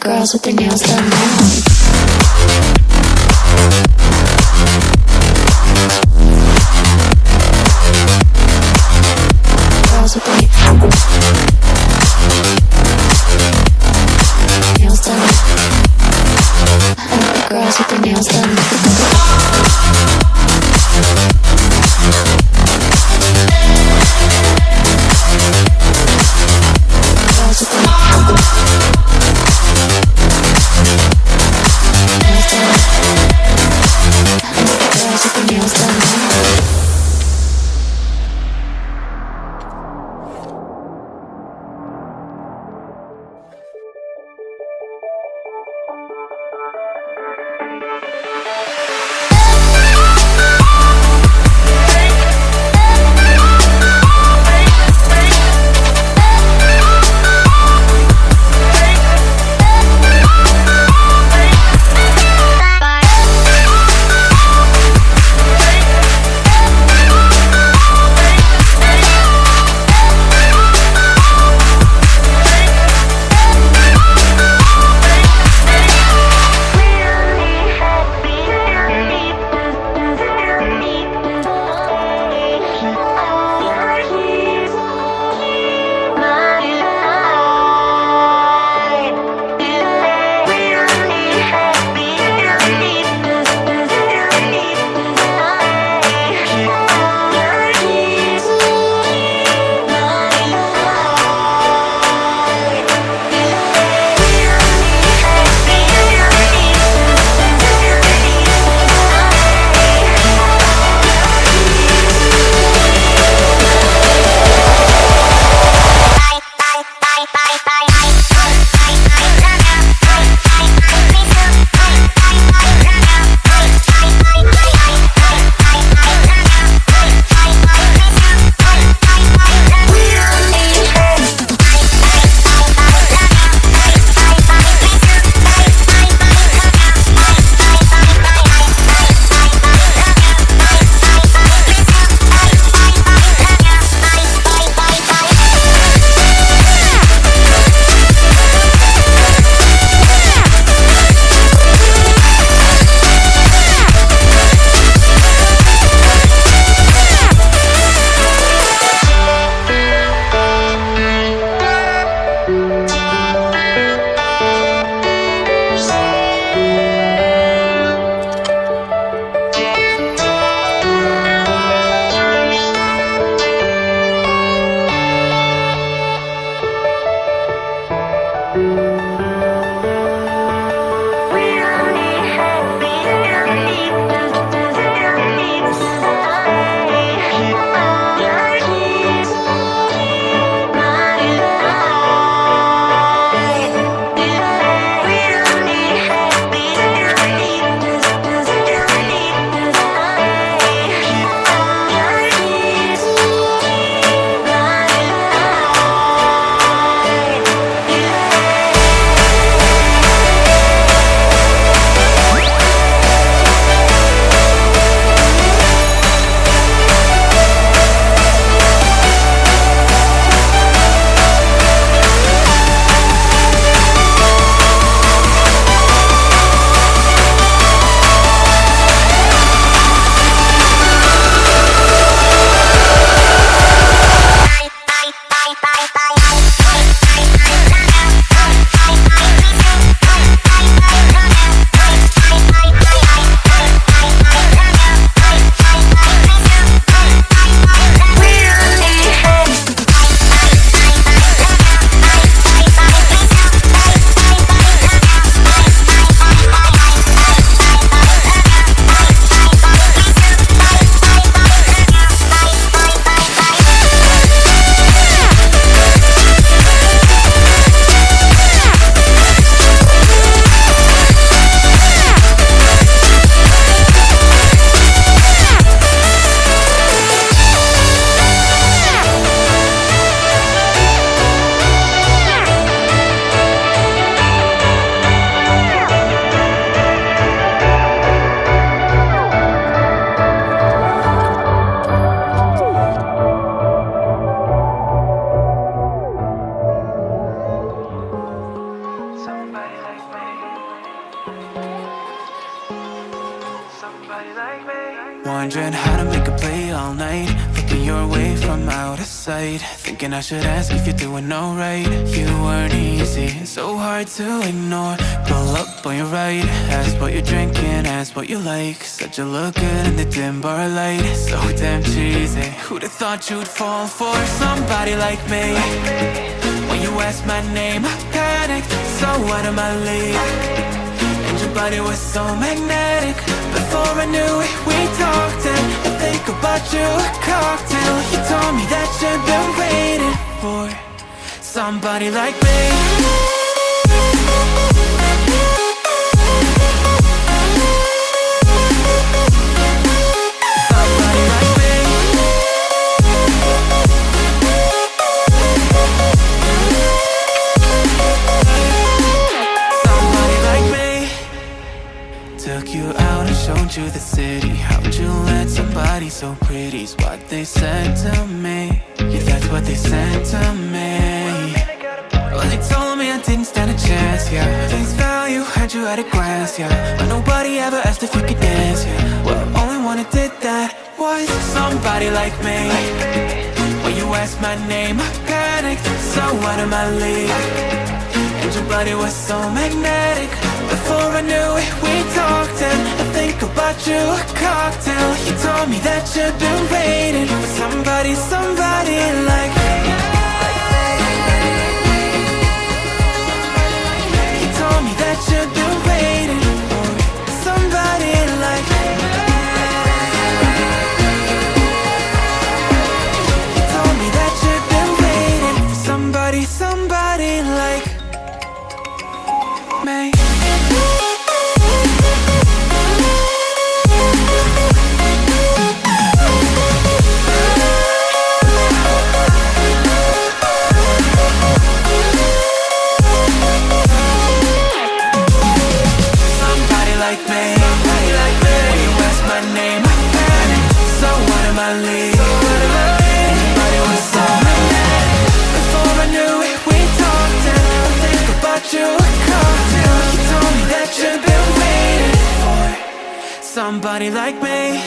girls with their nails done now. Girls with their nails done. I like the girls with their nails done. wondering how to make a play all night, looking your way from out of sight, thinking I should ask if you're doing alright. You weren't easy, so hard to ignore. Pull up on your right, ask what you're drinking, ask what you like. Said you look good in the dim bar light, so damn cheesy. Who'd have thought you'd fall for somebody like me? When you asked my name, I panicked, so out of my league. And your body was so magnetic. Before I knew it, we talked, and I think about you a cocktail. You told me that you've been waiting for somebody like me. Took you out and showed you the city. How'd you let somebody so pretty's what they said to me? Yeah, that's what they said to me. Well, they told me I didn't stand a chance, yeah. Face value, had you at a glance, yeah. But nobody ever asked if you could dance, yeah. Well, only one who did that was somebody like me. When you asked my name, I panicked, so out of my league. And your body was so magnetic. Before I knew it, we talked, and I think about you a cocktail. You told me that you've been waiting for somebody, somebody like me. You told me that you've been waiting for somebody like me. You told me that you've been waiting for somebody, somebody like me. Somebody like me.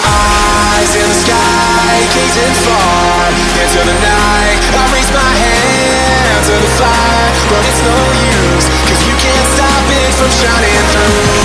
Eyes in the sky, gazing far into the night. I raise my hand to the fire, but it's no use, 'cause you can't stop it from shining through.